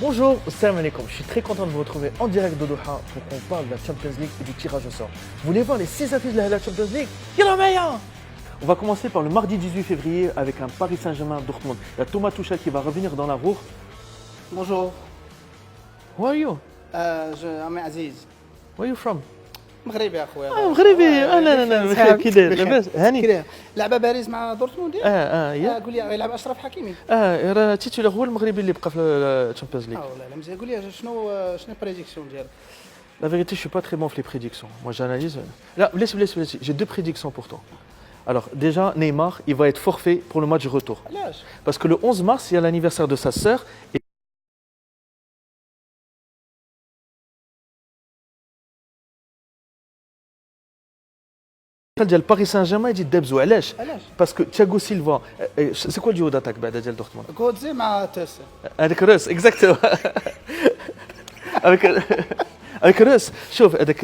Bonjour, salam alaikum. Je suis très content de vous retrouver en direct de Doha pour qu'on parle de la Champions League et du tirage au sort. Vous voulez voir les 6 affiches de la Champions League? Yalla meilleur. On va commencer par le mardi 18 février avec un Paris Saint-Germain-Dortmund. Il y a Thomas Tuchel qui va revenir dans la roue. Bonjour, Who are you? أنا عزيز Where are you from? مغربي اخويا مغربي. لا بخير كي داير لاباس هاني. كده لعبه باريس مع دورتموند يا قول لي يلعب اشرف حكيمي راه تيتولر هو المغربي اللي بقى في الشامبيونز ليغ. لا مزيان قول لي شنو بريديكسيون ديالك La vérité, je suis pas très bon avec les prédictions. Moi, j'analyse. Là, laisse. J'ai deux prédictions pour toi. Alors, déjà, Neymar, il va être forfait pour le match retour. علاش Parce que le 11 mars, il y a l'anniversaire de sa sœur. Et le Paris Saint-Germain, il dit Debzou, علاش Parce que Thiago Silva, c'est quoi le duo d'attaque ديال Dortmund? كودزي مع تاس Avec Reus, exactement. Avec Reus, شوف هذاك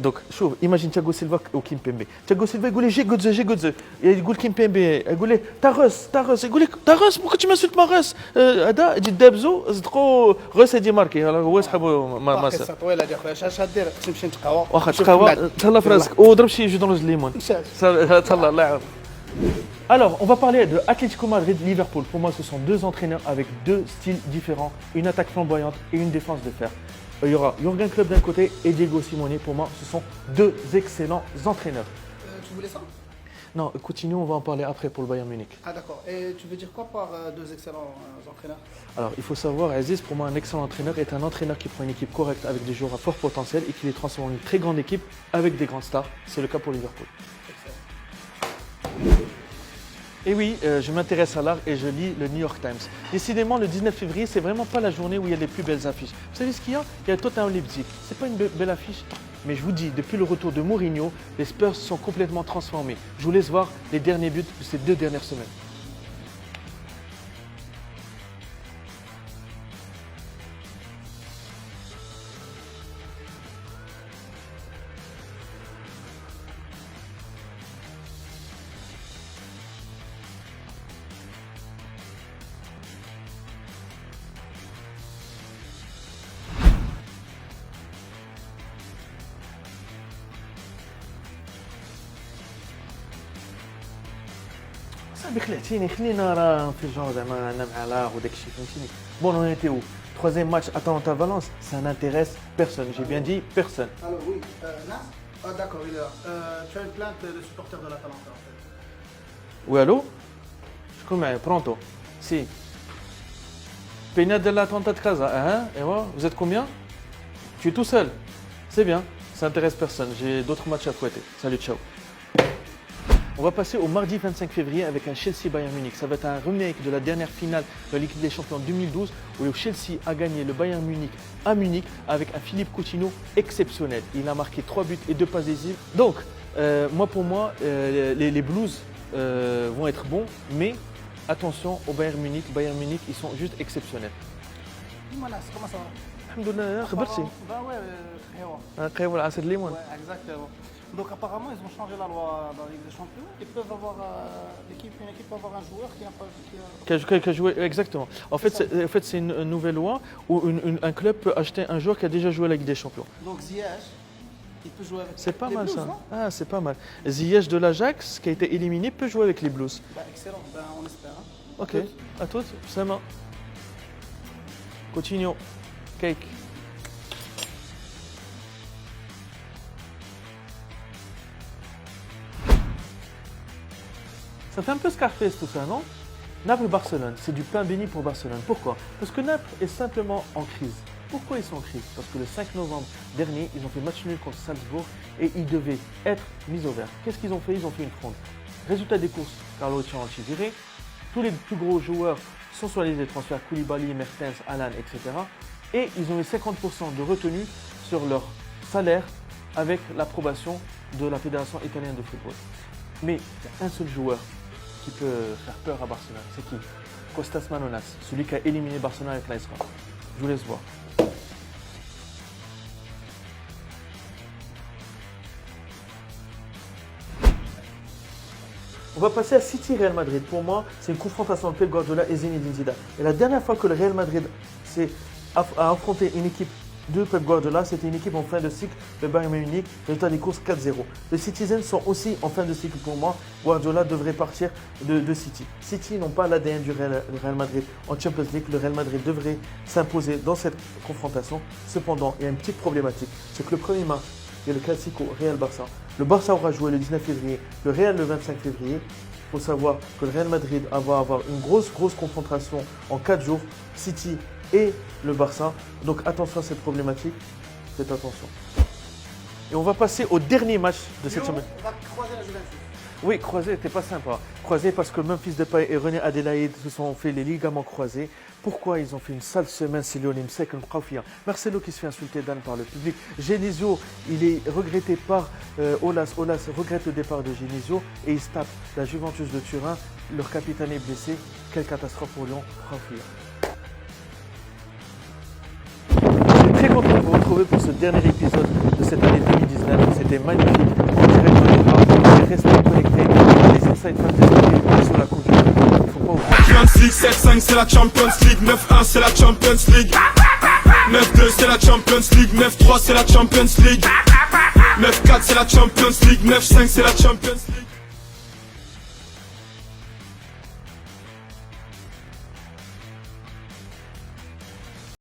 donc شوف imagine Thiago Silva ou Kimpembe. Thiago Silva يقول لي جي جودز يقول كيمبيمبي يقول لي تا Reus يقول لك تا Reus pourquoi tu m'insultes ma Reus هذا يجي دابزو صدقوا Reus يجي ماركي هو يسحبوا ما قصه طويله ديال خويا اش غدير تمشي نتقهوى واخا تقهوى تهلا في راسك وضرب شي جو دون الليمون تهلا الله يعاون. Alors, on va parler de Atlético Madrid-Liverpool. Pour moi, ce sont deux entraîneurs avec deux styles différents, une attaque flamboyante et une défense de fer. Il y aura Jürgen Klopp d'un côté et Diego Simeone. Pour moi, ce sont deux excellents entraîneurs. tu voulais ça Non, Coutinho, on va en parler après pour le Bayern Munich. Ah d'accord, et tu veux dire quoi par deux excellents entraîneurs Alors, il faut savoir, Aziz, pour moi, un excellent entraîneur est un entraîneur qui prend une équipe correcte avec des joueurs à fort potentiel et qui les transforme en une très grande équipe avec des grandes stars. C'est le cas pour Liverpool. Et oui, je m'intéresse à l'art et je lis le New York Times. Décidément, le 19 février, c'est vraiment pas la journée où il y a les plus belles affiches. Vous savez ce qu'il y a? Il y a Tottenham Leipzig. C'est pas une belle affiche, mais je vous dis, depuis le retour de Mourinho, les Spurs sont complètement transformés. Je vous laisse voir les derniers buts de ces 2 dernières semaines. صاحبي خلعتيني خلينا راه في الجون زعما انا مع لا وداك الشيء فهمتيني. Bon, on était où? Troisième match Atalanta-Valence, ça n'intéresse personne. J'ai bien dit personne. Alors oui, Nas d'accord, il est là. Tu as une plainte des supporters de l'Atalanta en fait. Oui, allô? شكون معايا pronto. Si. Peña de l'Atalanta de Casa, hein? Et moi, vous êtes combien? Tu es tout seul? C'est bien, ça n'intéresse personne. J'ai d'autres matchs à fouetter. Salut, ciao. On va passer au mardi 25 février avec un Chelsea-Bayern Munich. Ça va être un remake de la dernière finale de la Ligue des Champions 2012 où le Chelsea a gagné le Bayern Munich à Munich avec un Philippe Coutinho exceptionnel. Il a marqué 3 buts et 2 passes décisives. Donc, pour moi, les Blues vont être bons, mais attention au Bayern Munich. Bayern Munich, ils sont juste exceptionnels. Dis-moi Nas, comment ça va Alhamdoulilah, خبرتي. Bah ouais, قهوة العصير الليمون. Ouais, exactement. Donc apparemment, ils ont changé la loi dans la Ligue des Champions. Ils peuvent avoir une équipe peut avoir un joueur qui n'a pas Qui a joué, exactement. En fait, c'est une nouvelle loi où un club peut acheter un joueur qui a déjà joué à la Ligue des Champions. Donc Ziyech, il peut jouer avec C'est pas les mal Blues, ça. non Ah, c'est pas mal. Ziyech de l'Ajax, qui a été éliminé, peut jouer avec les Blues. Bah, excellent, ben, on espère. Hein. Ok, à toutes, Sama. Coutinho, Cake. Ça fait un peu Scarface tout ça, non? Naples-Barcelone, c'est du pain béni pour Barcelone. Pourquoi? Parce que Naples est simplement en crise. Pourquoi ils sont en crise? Parce que le 5 novembre dernier, ils ont fait match nul contre Salzbourg et ils devaient être mis au vert. Qu'est-ce qu'ils ont fait? Ils ont fait une fronde. Résultat des courses, Carlo Ancelotti viré. Tous les plus gros joueurs sont sur les transferts, Koulibaly, Mertens, Alan, etc. Et ils ont eu 50% de retenue sur leur salaire avec l'approbation de la Fédération italienne de football. Mais il y a un seul joueur qui peut faire peur à Barcelone, c'est qui? Kostas Manolas, celui qui a éliminé Barcelone avec l'AS Roma. Je vous laisse voir. On va passer à City-Real Madrid. Pour moi, c'est une confrontation entre Pep Guardiola et Zinedine Zidane. Et la dernière fois que le Real Madrid s'est à affronter une équipe de Pep Guardiola. C'était une équipe en fin de cycle, le Bayern Munich, résultat des courses 4-0. Les Citizens sont aussi en fin de cycle pour moi. Guardiola devrait partir de City. City n'ont pas l'ADN du Real Madrid en Champions League. Le Real Madrid devrait s'imposer dans cette confrontation. Cependant, il y a une petite problématique, c'est que le premier match, il y a le Classico Real-Barça. Le Barça aura joué le 19 février, le Real le 25 février. Il faut savoir que le Real Madrid va avoir une grosse confrontation en 4 jours, City et le Barça. Donc attention à cette problématique, faites attention. Et on va passer au dernier match de cette semaine. On va croiser la Juventus. Oui, croisé, c'était pas sympa. Croisé parce que Memphis Depay et René Adélaïde se sont fait les ligaments croisés. Pourquoi ils ont fait une sale semaine? C'est Léonim Sek, Marcelo qui se fait insulter Dan par le public. Genesio, il est regretté par Olas. Olas regrette le départ de Genesio et il se tape la Juventus de Turin. Leur capitaine est blessé. Quelle catastrophe pour Lyon. Je suis très content de vous retrouver pour ce dernier épisode de cette année 2019. C'était magnifique. En direct de Doha. Restez connectés. Les Inside Fantasy sur la Coupe du Monde. Il faut pas oublier. Champions League 7-5 c'est la Champions League, 9-1 c'est la Champions League, 9-2 c'est la Champions League, 9-3 c'est la Champions League, 9-4 c'est la Champions League, 9-5 c'est la Champions League.